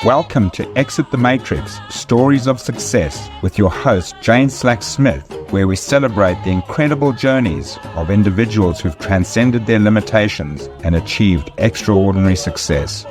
Welcome to Exit the Matrix, Stories of Success, with your host, Jane Slack-Smith, where we celebrate the incredible journeys of individuals who've transcended their limitations and achieved extraordinary success.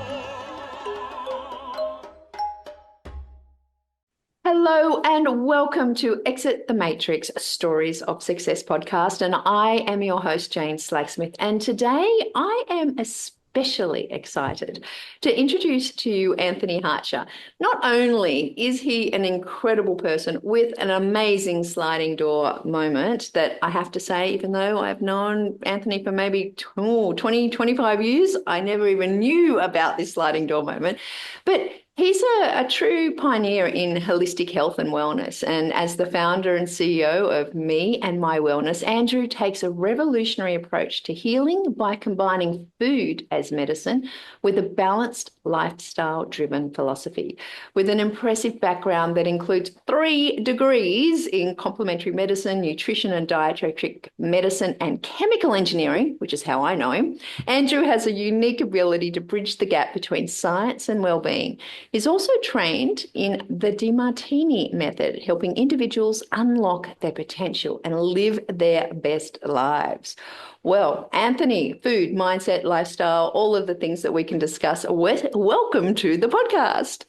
Hello and welcome to Exit the Matrix, Stories of Success podcast. And I am your host, Jane Slack-Smith. And today I am especially excited to introduce to you Anthony Hartcher. Not only is he an incredible person with an amazing sliding door moment that I have to say, even though I've known Anthony for maybe 20, 25 years, I never even knew about this sliding door moment. But he's a true pioneer in holistic health and wellness. And as the founder and CEO of Me and My Wellness, Andrew takes a revolutionary approach to healing by combining food as medicine with a balanced lifestyle-driven philosophy. With an impressive background that includes 3 degrees in complementary medicine, nutrition and dietetic medicine, and chemical engineering, which is how I know him, Andrew has a unique ability to bridge the gap between science and well-being. He's also trained in the DiMartini method, helping individuals unlock their potential and live their best lives. Well, Anthony, food, mindset, lifestyle, all of the things that we can discuss. Welcome to the podcast.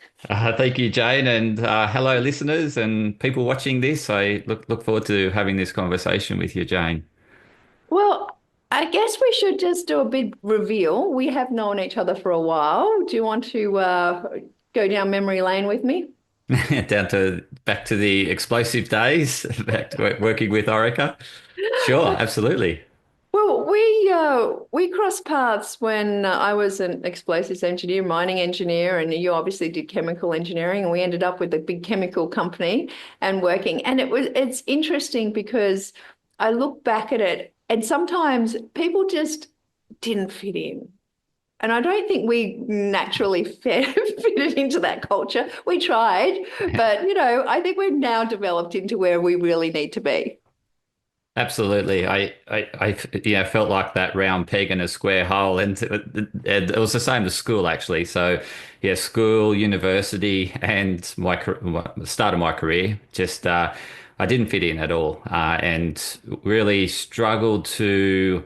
Thank you, Jane, and hello, listeners and people watching this. I look forward to having this conversation with you, Jane. Well, I guess we should just do a big reveal. We have known each other for a while. Do you want to go down memory lane with me? Back to the explosive days, back to working with Orica. Sure, absolutely. Well, we crossed paths when I was an explosives engineer, mining engineer, and you obviously did chemical engineering, and we ended up with a big chemical company and working. And it's interesting because I look back at it, and sometimes people just didn't fit in. And I don't think we naturally fitted into that culture. We tried, but, I think we've now developed into where we really need to be. Absolutely. I felt like that round peg in a square hole, and it was the same as school, actually. So, yeah, school, university, and the start of my career, just I didn't fit in at all, and really struggled to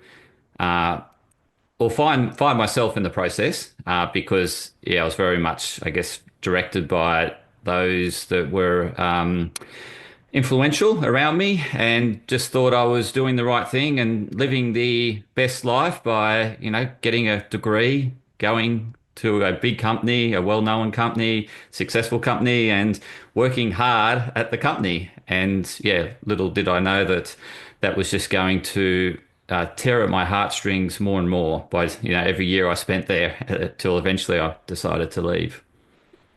find myself in the process, because I was very much, I guess, directed by those that were influential around me, and just thought I was doing the right thing and living the best life by, getting a degree, going to a big company, a well-known company, successful company, and working hard at the company. And little did I know that was just going to tear at my heartstrings more and more by, every year I spent there till eventually I decided to leave.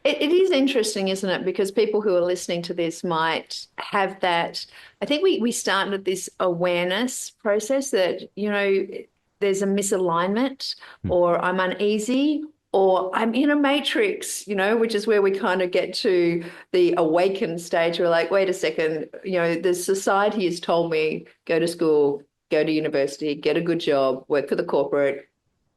It is interesting, isn't it? Because people who are listening to this might have that. I think we started this awareness process that, there's a misalignment, or I'm uneasy, or I'm in a matrix, which is where we kind of get to the awakened stage. We're like, wait a second, the society has told me, go to school, go to university, get a good job, work for the corporate,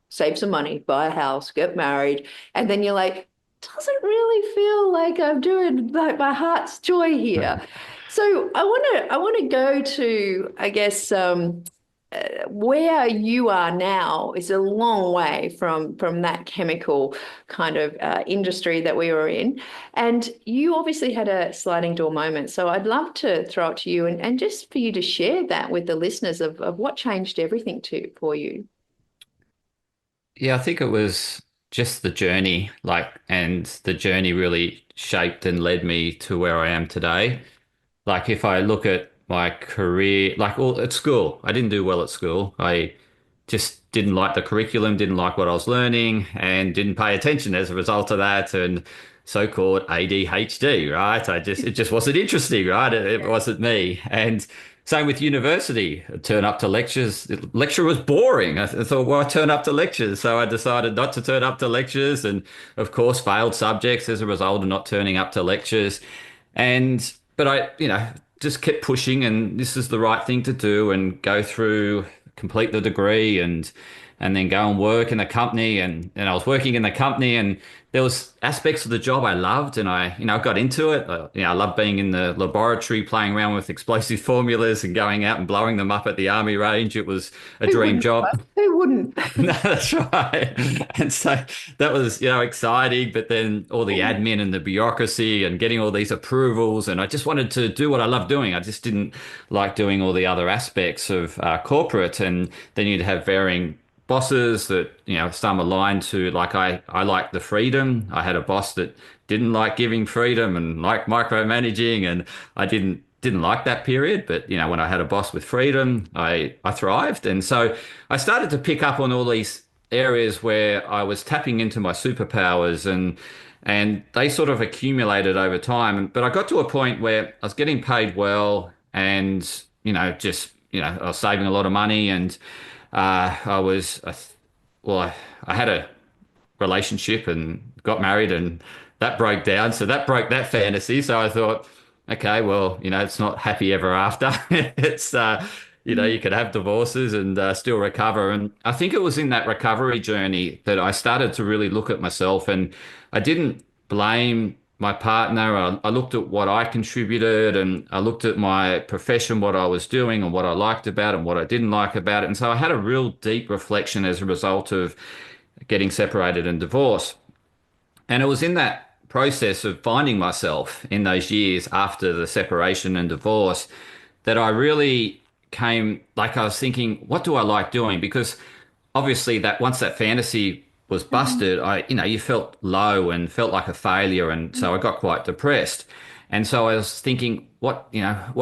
save some money, buy a house, get married. And then you're like, doesn't really feel like I'm doing like my heart's joy here. So I want to go to, I guess, where you are now is a long way from that chemical kind of industry that we were in. And you obviously had a sliding door moment. So I'd love to throw it to you and just for you to share that with the listeners of what changed everything for you. Yeah, I think it was just the journey, and the journey really shaped and led me to where I am today. Like, if I look at my career, at school, I didn't do well at school. I just didn't like the curriculum, didn't like what I was learning, and didn't pay attention as a result of that, and so-called ADHD, right? It just wasn't interesting, right? It wasn't me. And same with university. I turn up to lectures. The lecture was boring. I thought, well, I turn up to lectures. So I decided not to turn up to lectures, and of course failed subjects as a result of not turning up to lectures. But I, just kept pushing, and this is the right thing to do, and go through, complete the degree, and and then go and work in the company. And I was working in the company, and there was aspects of the job I loved, and I got into it. I love being in the laboratory, playing around with explosive formulas and going out and blowing them up at the army range. It was a Who dream wouldn't? job. Who wouldn't? No, that's right. And so that was, exciting, but then all the admin and the bureaucracy and getting all these approvals. And I just wanted to do what I love doing. I just didn't like doing all the other aspects of corporate. And then you'd have varying bosses that, some aligned to, like, I liked the freedom. I had a boss that didn't like giving freedom and liked micromanaging. And I didn't like that period, but when I had a boss with freedom, I thrived. And so I started to pick up on all these areas where I was tapping into my superpowers, and they sort of accumulated over time. But I got to a point where I was getting paid well, and I was saving a lot of money, and I was well, I had a relationship and got married, and that broke down. So that broke that fantasy. So I thought, okay, well, it's not happy ever after. It's, you could have divorces and still recover. And I think it was in that recovery journey that I started to really look at myself, and I didn't blame my partner. I looked at what I contributed, and I looked at my profession, what I was doing and what I liked about it and what I didn't like about it. And so I had a real deep reflection as a result of getting separated and divorced. And it was in that process of finding myself in those years after the separation and divorce that I really came, like, I was thinking, what do I like doing? Because obviously that once that fantasy was busted, you felt low and felt like a failure. And so I got quite depressed. And so I was thinking, what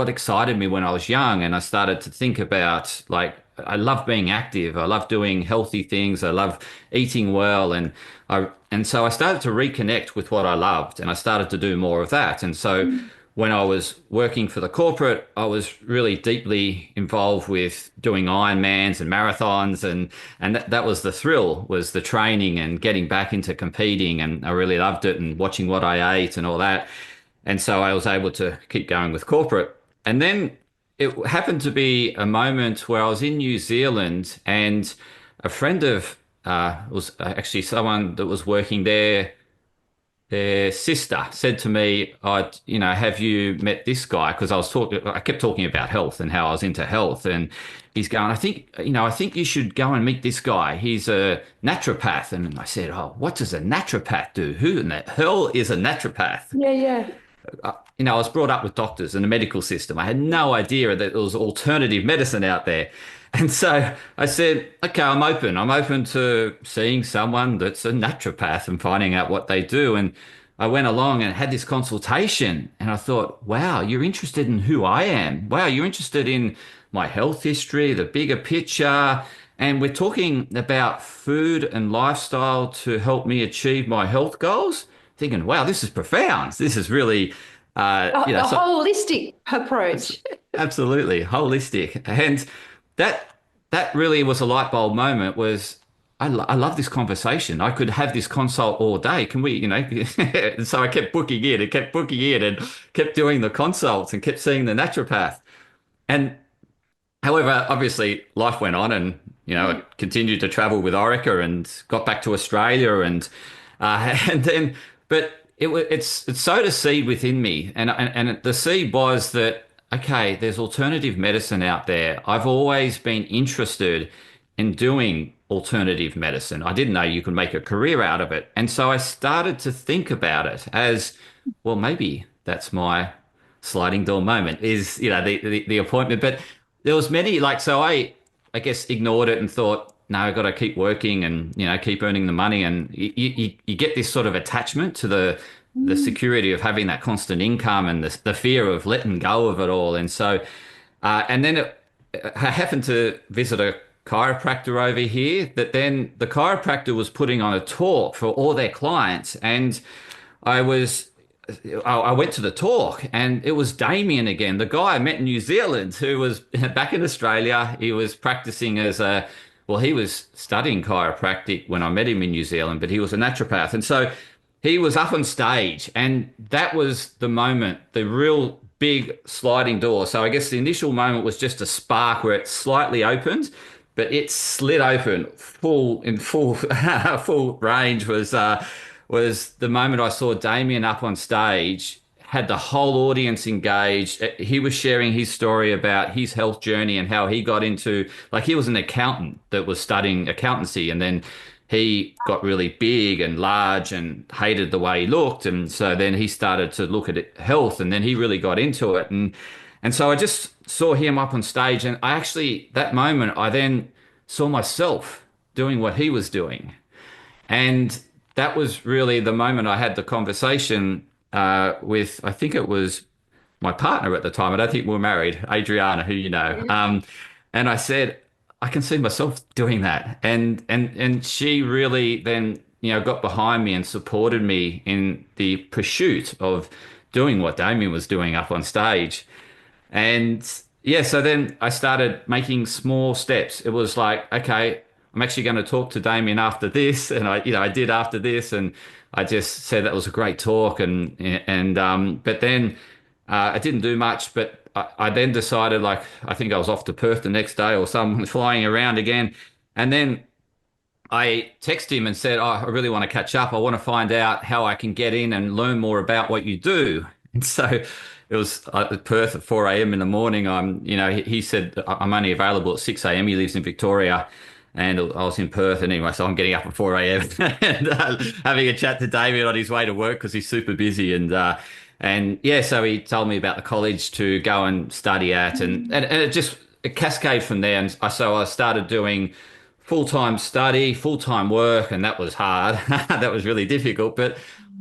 excited me when I was young? And I started to think about, like, I love being active. I love doing healthy things. I love eating well. And so I started to reconnect with what I loved, and I started to do more of that. And so when I was working for the corporate, I was really deeply involved with doing Ironmans and marathons, and that was the thrill, was the training and getting back into competing. And I really loved it, and watching what I ate and all that. And so I was able to keep going with corporate. And then it happened to be a moment where I was in New Zealand, and a friend of was actually someone that was working there. Their sister said to me, have you met this guy? Because I kept talking about health and how I was into health. And he's going, I think you should go and meet this guy. He's a naturopath. And I said, oh, what does a naturopath do? Who in the hell is a naturopath? Yeah, yeah. I was brought up with doctors and the medical system. I had no idea that there was alternative medicine out there. And so I said, okay, I'm open. I'm open to seeing someone that's a naturopath and finding out what they do. And I went along and had this consultation, and I thought, wow, you're interested in who I am. Wow, you're interested in my health history, the bigger picture. And we're talking about food and lifestyle to help me achieve my health goals. Thinking, wow, this is profound. This is really, A holistic approach. absolutely holistic. And that really was a light bulb moment. Was I love this conversation. I could have this consult all day. Can we, And so I kept booking in and kept booking in and kept doing the consults and kept seeing the naturopath. And however, obviously life went on, and I continued to travel with Orica and got back to Australia, and then, but it's sowed a seed within me, and the seed was that, okay, there's alternative medicine out there. I've always been interested in doing alternative medicine. I didn't know you could make a career out of it. And so I started to think about it as, well, maybe that's my sliding door moment, is, the appointment. But there was many, like, so I guess ignored it and thought, no, I've got to keep working and, keep earning the money. And you get this sort of attachment to the security of having that constant income, and the fear of letting go of it all. And so, and then I happened to visit a chiropractor over here, that then the chiropractor was putting on a talk for all their clients. And I went to the talk, and it was Damien again, the guy I met in New Zealand, who was back in Australia. He was practicing he was studying chiropractic when I met him in New Zealand, but he was a naturopath. And so he was up on stage, and that was the moment, the real big sliding door. So I guess the initial moment was just a spark where it slightly opened, but it slid open full range was the moment I saw Damien up on stage, had the whole audience engaged. He was sharing his story about his health journey and how he got into, like, he was an accountant that was studying accountancy, and then he got really big and large and hated the way he looked. And so then he started to look at health, and then he really got into it. And so I just saw him up on stage, and I actually, that moment, I then saw myself doing what he was doing. And that was really the moment I had the conversation with, I think it was my partner at the time. I don't think we were married, Adriana, who you know. And I said, I can see myself doing that. And she really then, got behind me and supported me in the pursuit of doing what Damien was doing up on stage. And yeah, so then I started making small steps. It was like, okay, I'm actually going to talk to Damien after this, and I did after this, and I just said that was a great talk, but then I didn't do much. But I then decided, like, I think I was off to Perth the next day or something, flying around again, and then I texted him and said, "Oh, I really want to catch up. I want to find out how I can get in and learn more about what you do." And so it was at Perth at 4 a.m. in the morning. He said, "I'm only available at 6 a.m." He lives in Victoria, and I was in Perth. And anyway, so I'm getting up at 4 a.m. and having a chat to David on his way to work because he's super busy. And yeah, so he told me about the college to go and study at, and it just it cascaded from there. And so I started doing full-time study, full-time work, and that was hard. That was really difficult, but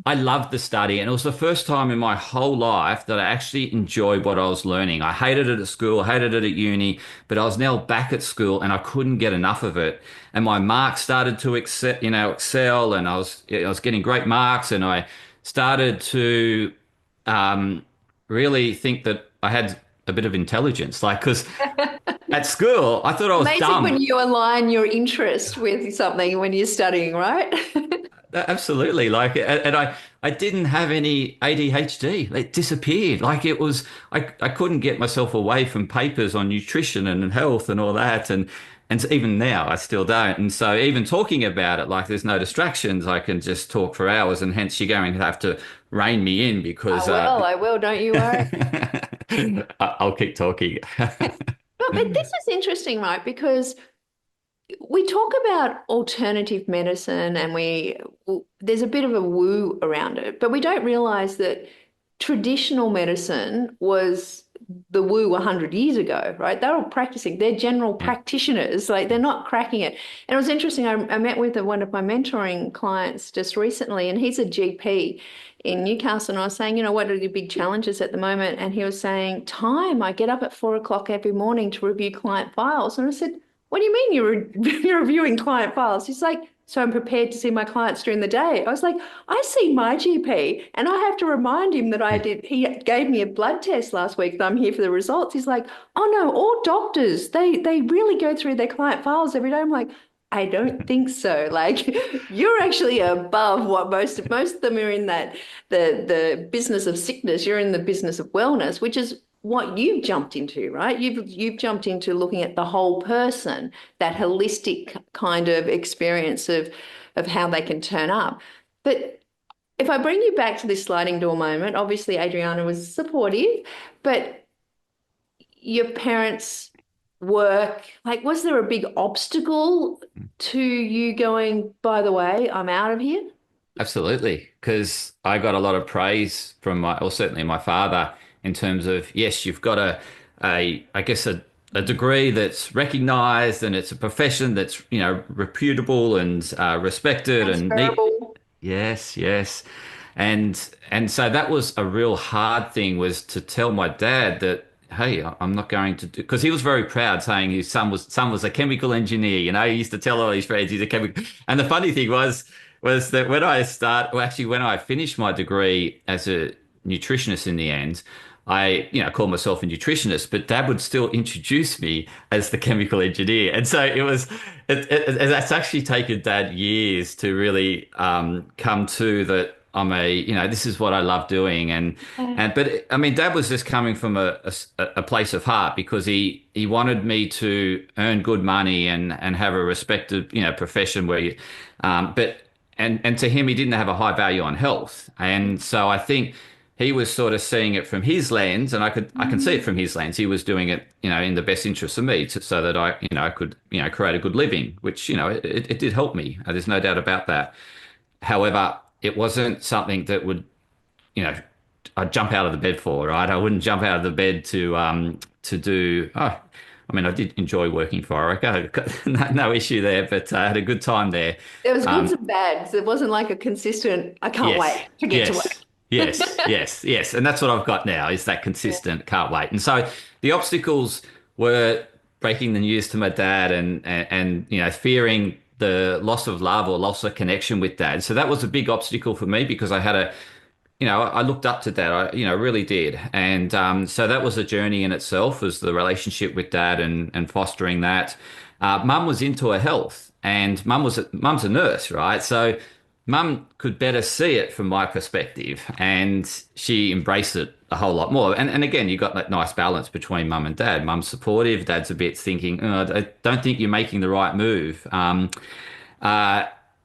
I loved the study, and it was the first time in my whole life that I actually enjoyed what I was learning. I hated it at school, hated it at uni, but I was now back at school and I couldn't get enough of it. And my marks started to excel, and I was getting great marks, and I started to really think that I had a bit of intelligence, like, because at school, I thought I was Amazing dumb. when you align your interest with something when you're studying, right? Absolutely. Like, and I didn't have any ADHD. It disappeared. Like, it was, I couldn't get myself away from papers on nutrition and health and all that. And so even now, I still don't. And so even talking about it, like, there's no distractions. I can just talk for hours, and hence you're going to have to rein me in because I will, don't you worry. I'll keep talking. But this is interesting, right? Because we talk about alternative medicine, and there's a bit of a woo around it, but we don't realize that traditional medicine was the woo 100 years ago, right? They're all practicing. They're general practitioners. Like, they're not cracking it. And it was interesting. I met with one of my mentoring clients just recently, and he's a GP in Newcastle. And I was saying, what are the big challenges at the moment? And he was saying, time. I get up at 4 o'clock every morning to review client files. And I said, what do you mean you're reviewing client files? He's like, so I'm prepared to see my clients during the day. I was like, I see my GP, and I have to remind him that he gave me a blood test last week, that I'm here for the results. He's like, oh no, all doctors, they really go through their client files every day. I'm like, I don't think so. Like, you're actually above what most of them are in, that the business of sickness. You're in the business of wellness, which is what you've jumped into, right? You've jumped into looking at the whole person, that holistic kind of experience of how they can turn up. But if I bring you back to this sliding door moment, obviously Adriana was supportive, but your parents' work, like, was there a big obstacle to you going, by the way, I'm out of here? Absolutely, because I got a lot of praise from certainly my father, in terms of, yes, you've got I guess a degree that's recognized, and it's a profession that's, reputable and respected and neat. Yes, yes. And so that was a real hard thing, was to tell my dad that, hey, I'm not going to do, because he was very proud, saying his son was a chemical engineer. He used to tell all his friends he's a chemical. And the funny thing was that when I finished my degree as a nutritionist in the end, I called myself a nutritionist, but Dad would still introduce me as the chemical engineer. And so it's actually taken Dad years to really come to that. this is what I love doing. Yeah. But I mean, Dad was just coming from a place of heart because he wanted me to earn good money and have a respected, profession where but and to him, he didn't have a high value on health. And so I think he was sort of seeing it from his lens, and I can see it from his lens. He was doing it, in the best interest of me, so that I could, create a good living, which, it did help me. There's no doubt about that. However, it wasn't something that would, you know, I'd jump out of the bed for, right? I wouldn't jump out of the bed to do. Oh, I mean, I did enjoy working for Orica. No issue there, but I had a good time there. There was goods Um, and bads. It wasn't like a consistent, I can't yes, wait to get to yes, work. yes, and that's what I've got now is that consistent can't wait. And so the obstacles were breaking the news to my dad and fearing the loss of love or loss of connection with dad. So that was a big obstacle for me because I had I looked up to dad. I really did. And so that was a journey in itself, was the relationship with dad and fostering that. Mum was into her health, and mum's a nurse, right? So mum could better see it from my perspective, and she embraced it a whole lot more. And again, you got that nice balance between mum and dad. Mum's supportive, dad's a bit thinking, oh, I don't think you're making the right move. Uh,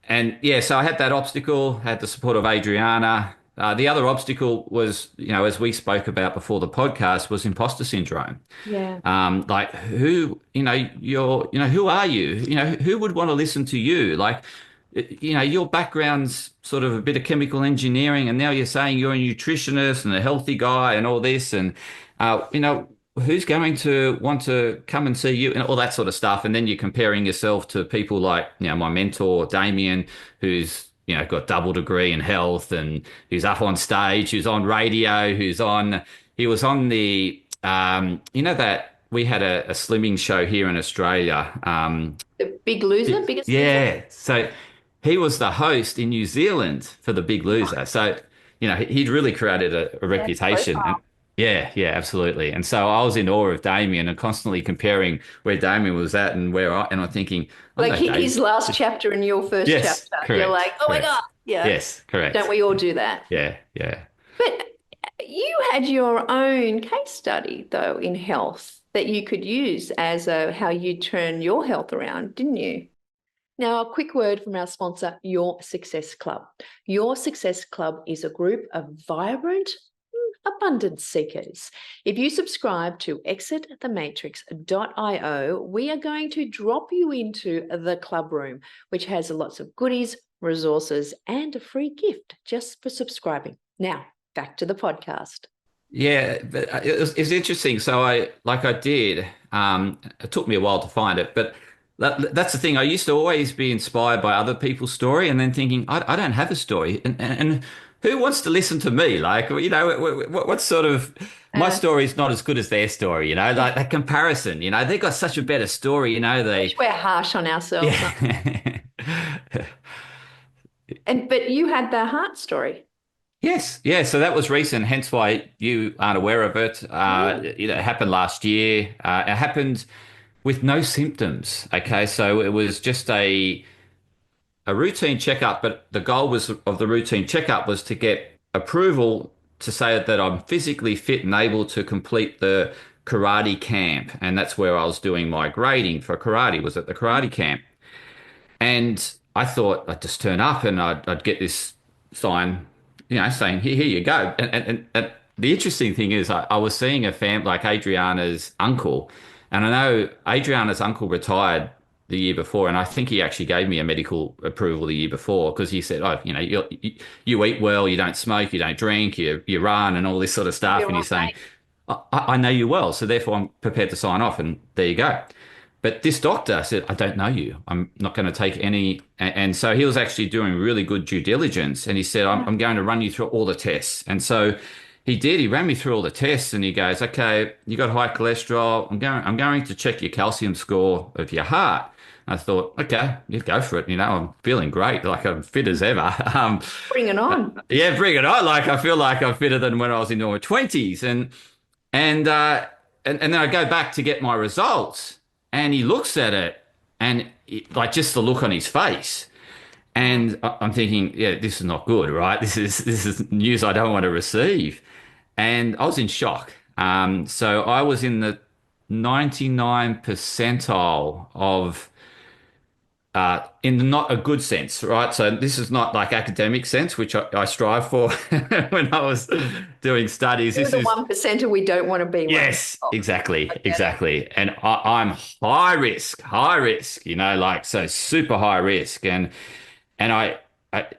and yeah, so I had that obstacle, had the support of Adriana. The other obstacle was, as we spoke about before the podcast, was imposter syndrome. Yeah. Like who are you? Who would want to listen to you? Like, your background's sort of a bit of chemical engineering, and now you're saying you're a nutritionist and a healthy guy and all this, and who's going to want to come and see you and all that sort of stuff. And then you're comparing yourself to people like, my mentor, Damien, who's, got double degree in health and who's up on stage, who's on radio, he was on the, that we had a slimming show here in Australia. The big loser, biggest loser. Yeah. So he was the host in New Zealand for The Big Loser. So, he'd really created a reputation. And yeah, absolutely. And so I was in awe of Damien and constantly comparing where Damien was at and and I'm thinking, Like his last chapter and your first yes, chapter. correct, You're like, oh my correct. God. Yeah. Yes, correct. Don't we all do that? Yeah. But you had your own case study, though, in health that you could use as how you turn your health around, didn't you? Now, a quick word from our sponsor, Your Success Club. Your Success Club is a group of vibrant, abundance seekers. If you subscribe to exitthematrix.io, we are going to drop you into the club room, which has lots of goodies, resources, and a free gift just for subscribing. Now, back to the podcast. Yeah, but it's interesting. So it took me a while to find it, but that's the thing. I used to always be inspired by other people's story and then thinking, I don't have a story. And who wants to listen to me? Like, what sort of, my story is not as good as their story, like that comparison, they got such a better story, We're harsh on ourselves. Yeah. But you had the heart story. Yes, yeah. So that was recent, hence why you aren't aware of it. It happened last year. It happened with no symptoms. Okay, so it was just a routine checkup, but the goal of the routine checkup was to get approval to say that I'm physically fit and able to complete the karate camp, and that's where I was doing my grading for karate. Was at the karate camp, and I thought I'd just turn up and I'd get this sign, saying, here you go. And the interesting thing is I was seeing a family like Adriana's uncle, and I know Adriana's uncle retired the year before, and I think he actually gave me a medical approval the year before because he said, oh, you eat well, you don't smoke, you don't drink, you run and all this sort of stuff. And he's saying, I know you well, so therefore I'm prepared to sign off, and there you go. But this doctor said, I don't know you. I'm not going to take any. And so he was actually doing really good due diligence. And he said, I'm going to run you through all the tests. And so he did. He ran me through all the tests and he goes, okay, you got high cholesterol. I'm going to check your calcium score of your heart. I thought, okay, you go for it. I'm feeling great. Like I'm fit as ever. Bring it on. Yeah, bring it on. Like I feel like I'm fitter than when I was in my 20s. And then I go back to get my results. And he looks at it and like just the look on his face. And I'm thinking, yeah, this is not good, right? This is news I don't want to receive. And I was in shock. So I was in the 99 percentile of in not a good sense, right? So this is not like academic sense, which I strive for when I was doing studies. You're This the is 1%er we don't want to be one. yes, Oh, I exactly, get it. exactly. And I'm high risk, like so super high risk, and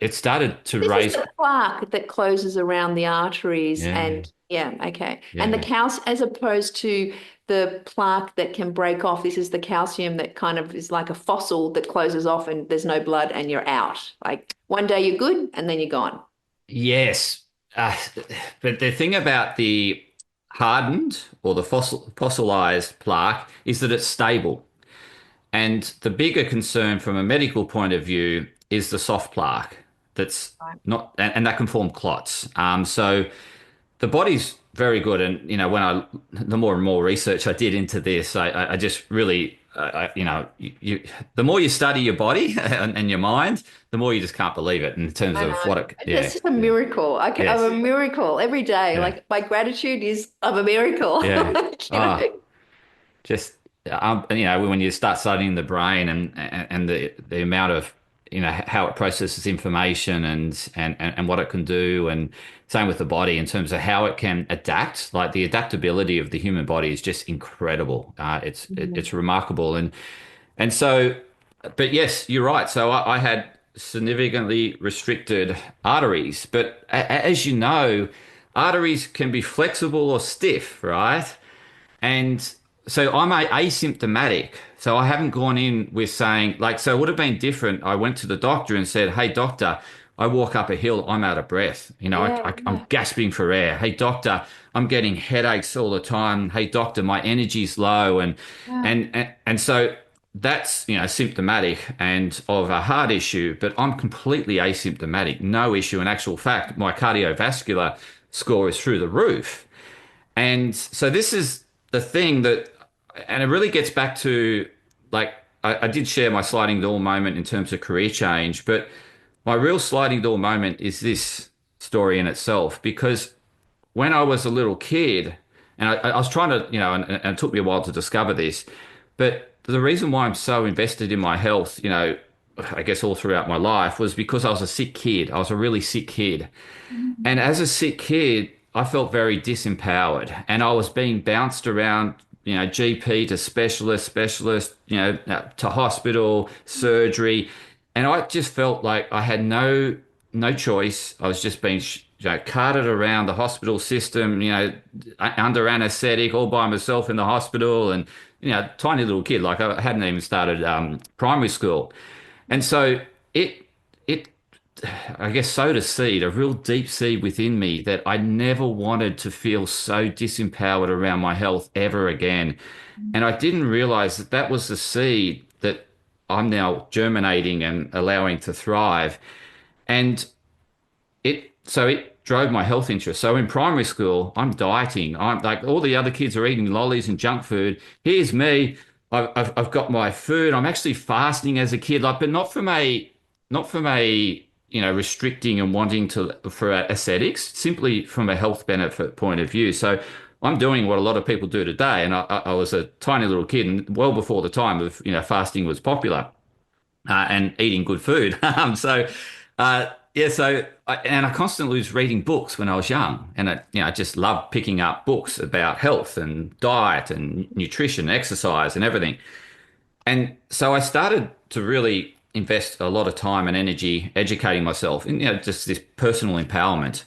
it started to This is raise. the plaque that closes around the arteries Yeah, and yeah, okay. And the yeah. as opposed to the plaque that can break off, this is the calcium that kind of is like a fossil that closes off and there's no blood and you're out. Like one day you're good and then you're gone. Yes, uh, but the thing about the hardened or the fossilized plaque is that it's stable. And the bigger concern from a medical point of view is the soft plaque that's Right. not, and that can form clots. So the body's very good. And, the more and more research I did into this, I just really, the more you study your body and your mind, the more you just can't believe it in terms I of what know. it, It's yeah, just a yeah, miracle. I'm yes, a miracle every day. yeah, Like my gratitude is I'm a miracle. yeah. You know? Ah, just when you start studying the brain and the amount of how it processes information and what it can do, and same with the body in terms of how it can adapt, like the adaptability of the human body is just incredible. It's remarkable. And so, but yes, you're right. So I had significantly restricted arteries, but as you know, arteries can be flexible or stiff, right? And so I'm asymptomatic. So I haven't gone in with saying, like, so it would have been different. I went to the doctor and said, "Hey, doctor, I walk up a hill, I'm out of breath. Yeah, I'm yeah, gasping for air. Hey, doctor, I'm getting headaches all the time. Hey, doctor, my energy's low." yeah. And so that's, symptomatic and of a heart issue, but I'm completely asymptomatic, no issue. In actual fact, my cardiovascular score is through the roof. And so this is the thing that, and it really gets back to like, I did share my sliding door moment in terms of career change, but my real sliding door moment is this story in itself. Because when I was a little kid, and I was trying to, and it took me a while to discover this, but the reason why I'm so invested in my health, I guess all throughout my life was because I was a sick kid. I was a really sick kid. And as a sick kid, I felt very disempowered, and I was being bounced around, GP to specialist, to hospital, surgery. And I just felt like I had no choice. I was just being, carted around the hospital system, under anesthetic, all by myself in the hospital, and tiny little kid, like I hadn't even started primary school, and so it I guess sowed a seed, a real deep seed within me that I never wanted to feel so disempowered around my health ever again. And I didn't realize that that was the seed that I'm now germinating and allowing to thrive. And it drove my health interest. So in primary school, I'm dieting. I'm like all the other kids are eating lollies and junk food. Here's me. I've got my food. I'm actually fasting as a kid, like, but not from a restricting and wanting to for aesthetics, simply from a health benefit point of view. So I'm doing what a lot of people do today, and I was a tiny little kid, and well before the time of fasting was popular and eating good food. Yeah, so I constantly was reading books when I was young, and I just loved picking up books about health and diet and nutrition, exercise, and everything. And so I started to really invest a lot of time and energy educating myself in, just this personal empowerment.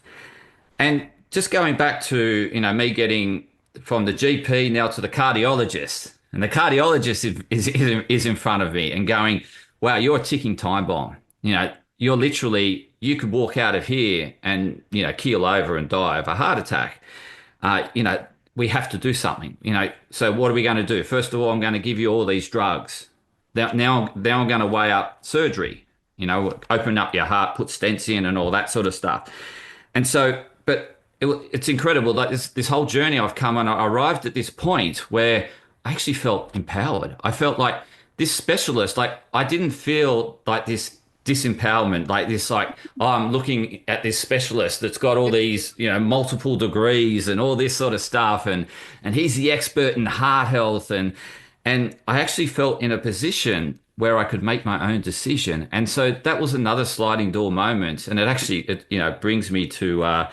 And just going back to, me getting from the GP now to the cardiologist, and the cardiologist is in front of me and going, wow, you're a ticking time bomb. You could walk out of here and, keel over and die of a heart attack. We have to do something, So what are we going to do? First of all, I'm going to give you all these drugs. Now I'm going to weigh up surgery, open up your heart, put stents in and all that sort of stuff. And so, but it's incredible. Like this whole journey I've come and I arrived at this point where I actually felt empowered. I felt like this specialist, like I didn't feel like this disempowerment, like this, like, oh, I'm looking at this specialist that's got all these, multiple degrees and all this sort of stuff, and he's the expert in heart health, and I actually felt in a position where I could make my own decision. And so that was another sliding door moment. And it brings me to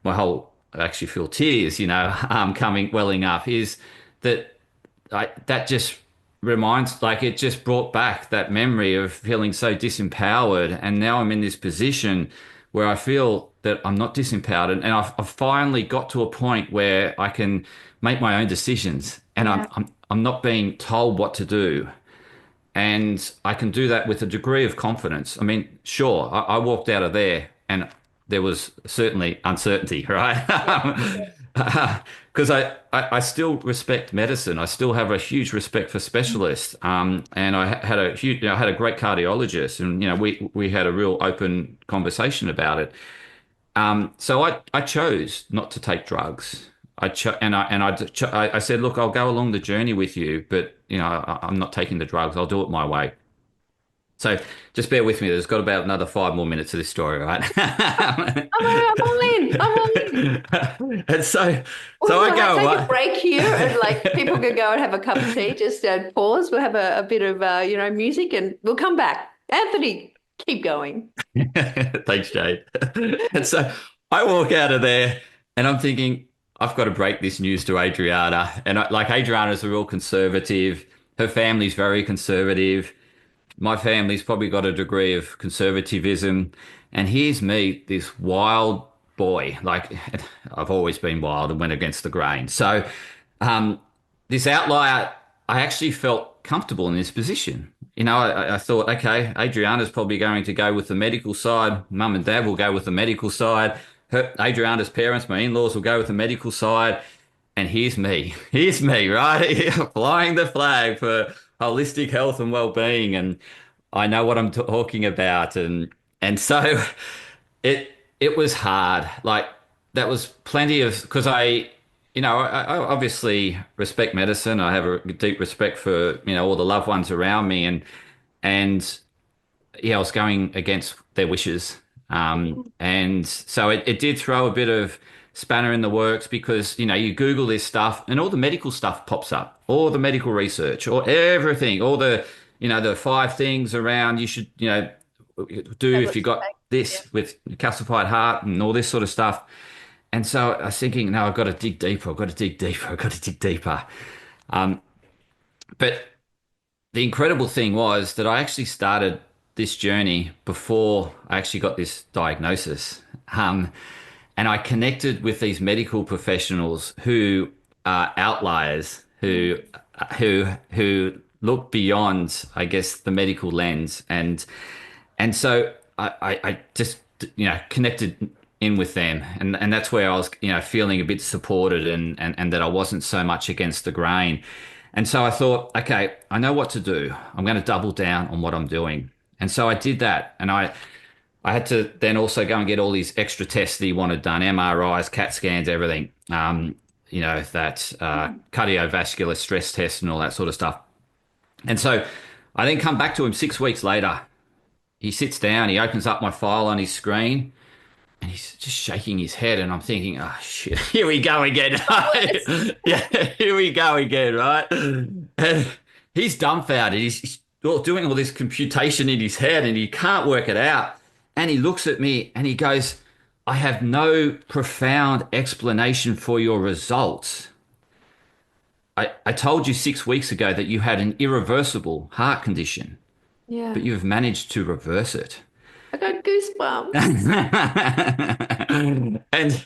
my whole, I actually feel tears, welling up, is that that just reminds, like, it just brought back that memory of feeling so disempowered. And now I'm in this position where I feel that I'm not disempowered. And I've finally got to a point where I can make my own decisions, and I'm not being told what to do. And I can do that with a degree of confidence. I mean, sure, I walked out of there and there was certainly uncertainty, right? Because I still respect medicine. I still have a huge respect for specialists. And I had I had a great cardiologist, and we had a real open conversation about it. So I chose not to take drugs. I said, look, I'll go along the journey with you, but I'm not taking the drugs. I'll do it my way. So just bear with me. There's got about another 5 more minutes of this story, right? I'm all in. I'm all in. And so Well, I go, take right? a break here, and like people can go and have a cup of tea. Just pause. We'll have a bit of music, and we'll come back. Anthony, keep going. Thanks, Jade. And so I walk out of there and I'm thinking, I've got to break this news to Adriana. And Adriana's a real conservative. Her family's very conservative. My family's probably got a degree of conservatism. And here's me, this wild boy. Like, I've always been wild and went against the grain. So this outlier, I actually felt comfortable in this position. I thought, okay, Adriana's probably going to go with the medical side. Mum and Dad will go with the medical side. Adriana's parents, my in-laws, will go with the medical side. And here's me, right? Flying the flag for holistic health and well-being. And I know what I'm talking about. And so it was hard. Like, that was plenty of, because I obviously respect medicine. I have a deep respect for, all the loved ones around me. And I was going against their wishes. And so it did throw a bit of spanner in the works, because, you Google this stuff and all the medical stuff pops up, all the medical research, or everything, all the, the 5 things around you should, do if you got this with calcified heart and all this sort of stuff. And so I was thinking, no, I've got to dig deeper. I've got to dig deeper. I've got to dig deeper. But the incredible thing was that I actually started this journey before I actually got this diagnosis. And I connected with these medical professionals who are outliers, who look beyond, I guess, the medical lens. And so I just, connected in with them. And that's where I was, feeling a bit supported, and that I wasn't so much against the grain. And so I thought, okay, I know what to do. I'm going to double down on what I'm doing. And so I did that. And I had to then also go and get all these extra tests that he wanted done, MRIs, CAT scans, everything, cardiovascular stress test and all that sort of stuff. And so I then come back to him 6 weeks later. He sits down, he opens up my file on his screen, and he's just shaking his head. And I'm thinking, oh, shit, here we go again. Yeah, here we go again, right? And he's dumbfounded. He's doing all this computation in his head, and he can't work it out. And he looks at me and he goes, I have no profound explanation for your results. I told you 6 weeks ago that you had an irreversible heart condition, but you've managed to reverse it. I got goosebumps. and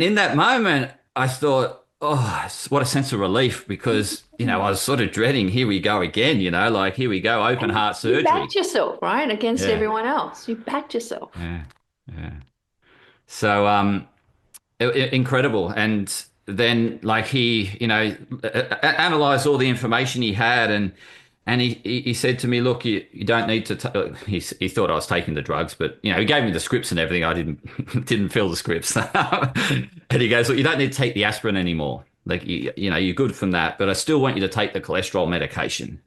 in that moment, I thought, oh, what a sense of relief, because, I was sort of dreading, here we go again, like, here we go, open heart surgery. You backed yourself, right? Against everyone else. You backed yourself. Yeah. So, incredible. And then, like, he, analyzed all the information he had, and he said to me, look, you don't need to, he thought I was taking the drugs, but, he gave me the scripts and everything. I didn't fill the scripts. And he goes, look, you don't need to take the aspirin anymore. Like, you're good from that, but I still want you to take the cholesterol medication.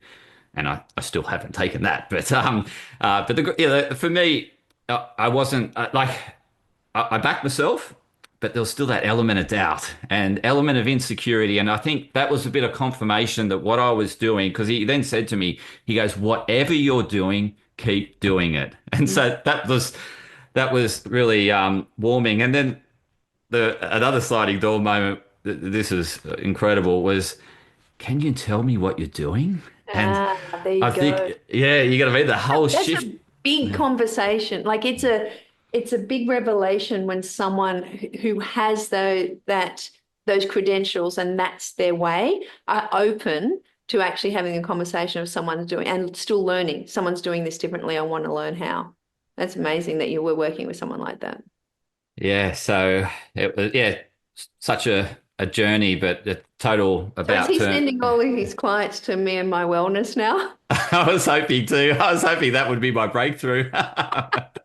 and I still haven't taken that. For me, I wasn't I backed myself, but there was still that element of doubt and element of insecurity. And I think that was a bit of confirmation that what I was doing, because he then said to me, he goes, whatever you're doing, keep doing it. And so that was really warming. And then another sliding door moment, this is incredible, was, can you tell me what you're doing? And There you I go. think, yeah, you got to be the whole That's shift. a big conversation. Like it's a big revelation when someone who has those credentials and that's their way are open to actually having a conversation of someone's doing and still learning. Someone's doing this differently. I want to learn how. That's amazing that you were working with someone like that. Yeah, so it was, yeah, such a journey, but a total So is about he turn. sending all of his clients to me and my wellness now? I was hoping to. I was hoping that would be my breakthrough. But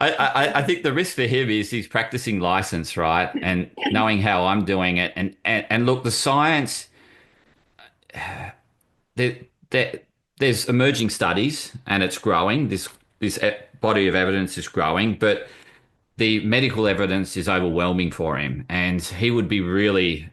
I think the risk for him is he's practicing license, right? And knowing how I'm doing it. And look, the science, there, there, there's emerging studies and it's growing. This body of evidence is growing, but the medical evidence is overwhelming for him. And he would be really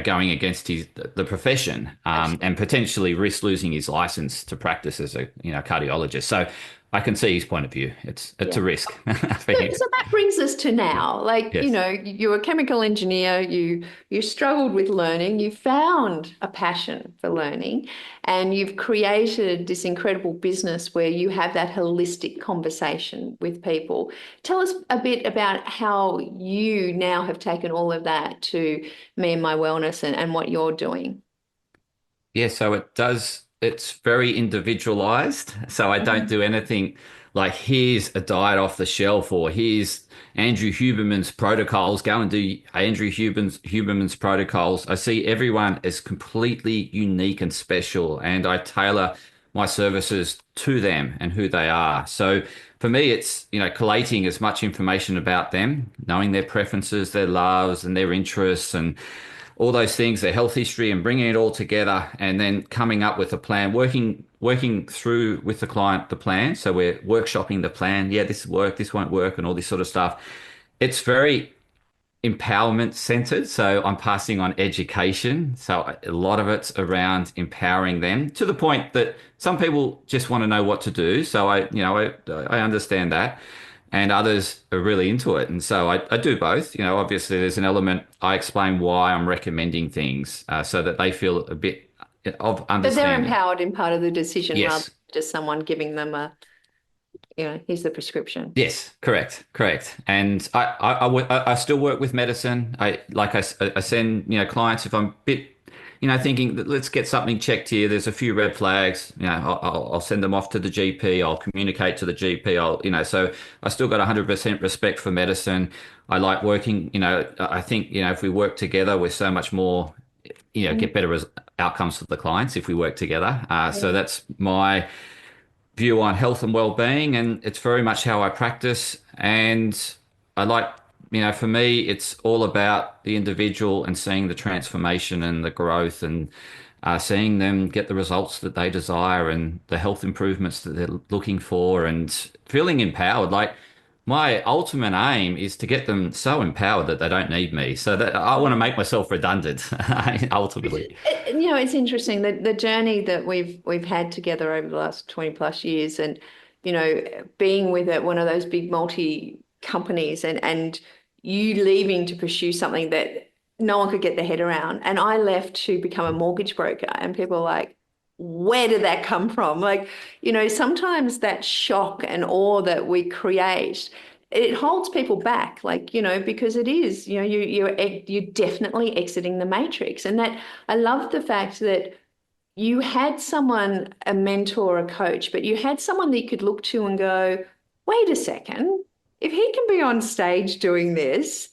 going against the profession, and potentially risk losing his license to practice as a cardiologist. So I can see his point of view. It's Yeah. a risk for him. So that brings us to now. Like, Yes. you're a chemical engineer, you struggled with learning, you found a passion for learning, and you've created this incredible business where you have that holistic conversation with people. Tell us a bit about how you now have taken all of that to Me and My Wellness and what you're doing. Yeah, so it's very individualized. So I don't do anything like, here's a diet off the shelf, or here's Andrew Huberman's protocols. Go and do Andrew Huberman's protocols. I see everyone as completely unique and special, and I tailor my services to them and who they are. So for me, it's, collating as much information about them, knowing their preferences, their loves, and their interests, and all those things, their health history, and bringing it all together, and then coming up with a plan, working through with the client the plan. So we're workshopping the plan. Yeah, this will work, this won't work, and all this sort of stuff. It's very empowerment centered. So I'm passing on education. So a lot of it's around empowering them, to the point that some people just want to know what to do. So I understand that. And others are really into it. And so I do both. Obviously there's an element, I explain why I'm recommending things, so that they feel a bit of But they're understanding. empowered in part of the decision rather Yes. than just someone giving them here's the prescription. Yes, correct. And I still work with medicine. I send clients, if I'm a bit thinking that let's get something checked here. There's a few red flags. I'll send them off to the GP. I'll communicate to the GP. So I still got 100% respect for medicine. I like working. I think if we work together, we're so much more. Get better outcomes for the clients if we work together. So that's my view on health and well-being, and it's very much how I practice. And I like, for me, it's all about the individual and seeing the transformation and the growth, and seeing them get the results that they desire and the health improvements that they're looking for, and feeling empowered. Like, my ultimate aim is to get them so empowered that they don't need me. So that I want to make myself redundant, ultimately. It's interesting that the journey that we've had together over the last 20 plus years, and being with one of those big multi companies, and you leaving to pursue something that no one could get their head around, and I left to become a mortgage broker, and people are like, where did that come from? Like, sometimes that shock and awe that we create, it holds people back, like, because it is, you're definitely exiting the matrix. And that, I love the fact that you had someone, a mentor, a coach, but you had someone that you could look to and go, wait a second, if he can be on stage doing this,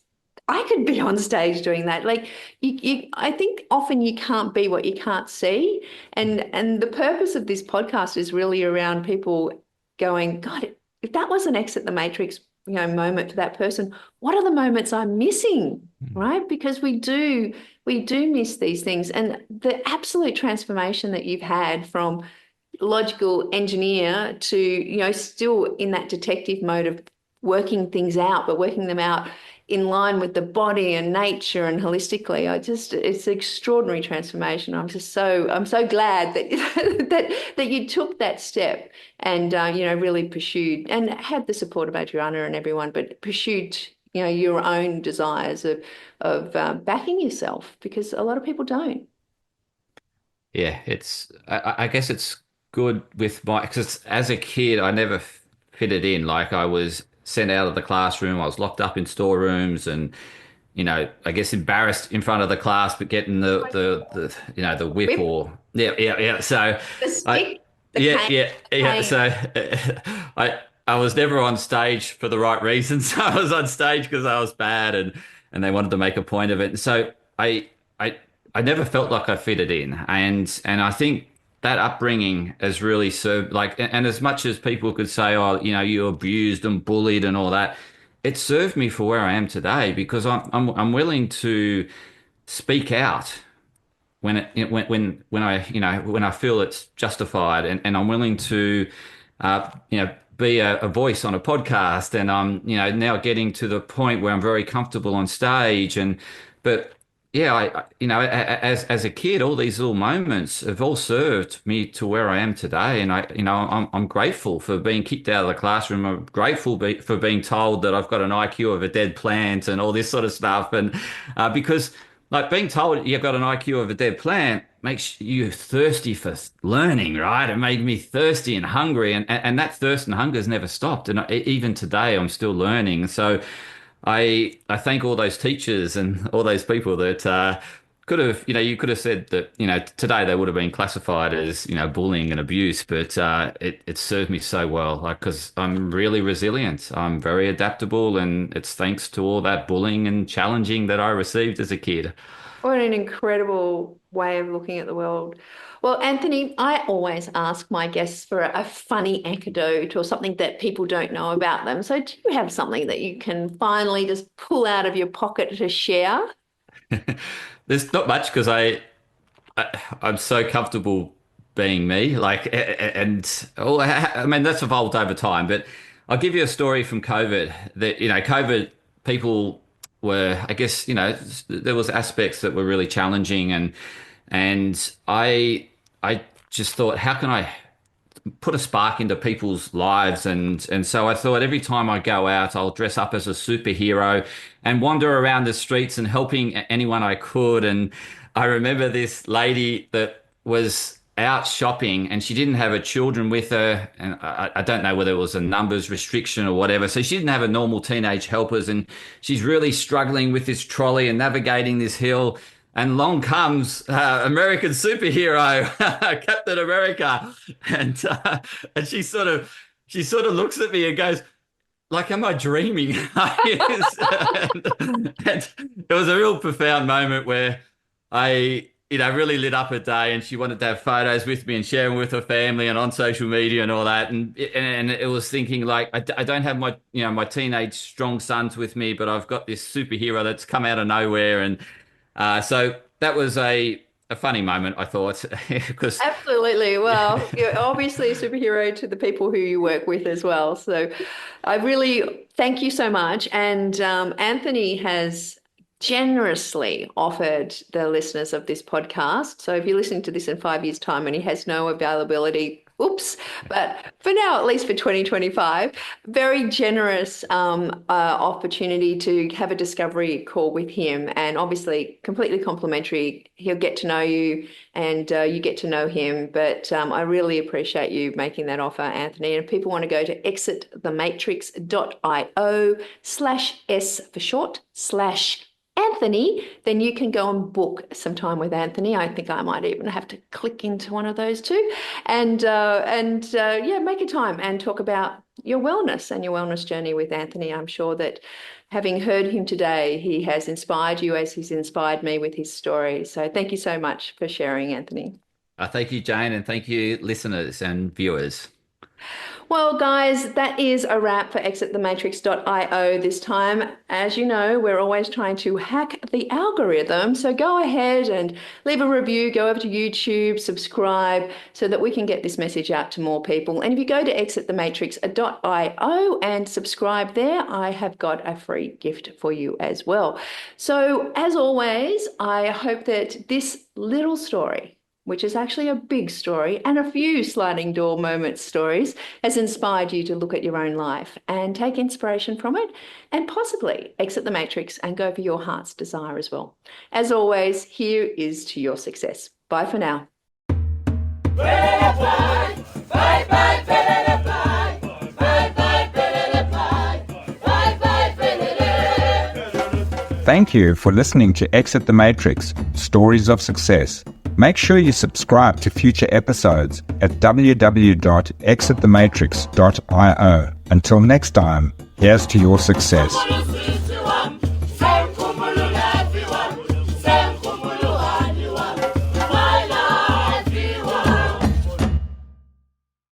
I could be on stage doing that. Like, I think often you can't be what you can't see. And the purpose of this podcast is really around people going, God, if that was an exit the matrix moment for that person. What are the moments I'm missing, right? Because we do miss these things. And the absolute transformation that you've had from logical engineer to, still in that detective mode of working things out, but working them out in line with the body and nature and holistically. It's an extraordinary transformation. I'm so glad that that you took that step and, really pursued and had the support of Adriana and everyone, but pursued, your own desires of backing yourself, because a lot of people don't. Yeah, I guess it's good with because as a kid, I never fitted in. Like I was sent out of the classroom, I was locked up in storerooms and, I guess embarrassed in front of the class, but getting the whip Whip, or, yeah. So the I, stick, the yeah, cane, yeah, the yeah. cane. So I was never on stage for the right reasons. I was on stage because I was bad and they wanted to make a point of it. And so I I never felt like I fitted in, and I think that upbringing has really served. Like, and as much as people could say, oh, you abused and bullied and all that, it served me for where I am today because I'm willing to speak out when when I feel it's justified, and I'm willing to be a voice on a podcast, and I'm now getting to the point where I'm very comfortable on stage, and but yeah, as a kid, all these little moments have all served me to where I am today, and I'm grateful for being kicked out of the classroom. I'm grateful for being told that I've got an IQ of a dead plant and all this sort of stuff, and because. Like being told you've got an IQ of a dead plant makes you thirsty for learning, right? It made me thirsty and hungry, and that thirst and hunger has never stopped. And even today, I'm still learning. So I thank all those teachers and all those people that could have, you could have said that, today they would have been classified as, bullying and abuse, but it served me so well, like, because I'm really resilient. I'm very adaptable, and it's thanks to all that bullying and challenging that I received as a kid. What an incredible way of looking at the world. Well, Anthony, I always ask my guests for a funny anecdote or something that people don't know about them. So, do you have something that you can finally just pull out of your pocket to share? There's not much because I'm so comfortable being me. Like, and oh, I mean, that's evolved over time. But I'll give you a story from COVID. That COVID people were, I guess, there was aspects that were really challenging, and I just thought, how can I put a spark into people's lives, and so I thought every time I go out I'll dress up as a superhero and wander around the streets and helping anyone I could. And I remember this lady that was out shopping and she didn't have her children with her, and I don't know whether it was a numbers restriction or whatever, so she didn't have a normal teenage helpers, and she's really struggling with this trolley and navigating this hill. And along comes American superhero, Captain America, and she sort of looks at me and goes, like, am I dreaming? And it was a real profound moment where I, really lit up her day, and she wanted to have photos with me and share them with her family and on social media and all that. And it was thinking like, I don't have my teenage strong sons with me, but I've got this superhero that's come out of nowhere. And so that was a funny moment, I thought, because Absolutely. Well, you're obviously a superhero to the people who you work with as well. So I really thank you so much. And Anthony has generously offered the listeners of this podcast. So if you're listening to this in 5 years' time and he has no availability, oops, but for now, at least for 2025, very generous opportunity to have a discovery call with him, and obviously completely complimentary. He'll get to know you and you get to know him. But I really appreciate you making that offer, Anthony. And if people want to go to exitthematrix.io/S for short /. Anthony, then you can go and book some time with Anthony. I think I might even have to click into one of those two, and yeah, make a time and talk about your wellness and your wellness journey with Anthony. I'm sure that having heard him today, he has inspired you as he's inspired me with his story. So thank you so much for sharing, Anthony. thank you, Jane, and thank you, listeners and viewers. Well, guys, that is a wrap for exitthematrix.io this time. As you know, we're always trying to hack the algorithm. So go ahead and leave a review, go over to YouTube, subscribe so that we can get this message out to more people. And if you go to exitthematrix.io and subscribe there, I have got a free gift for you as well. So as always, I hope that this little story, which is actually a big story and a few sliding door moment stories, has inspired you to look at your own life and take inspiration from it and possibly exit the matrix and go for your heart's desire as well. As always, here is to your success. Bye for now. Thank you for listening to Exit the Matrix, Stories of Success. Make sure you subscribe to future episodes at www.exitthematrix.io. Until next time, here's to your success.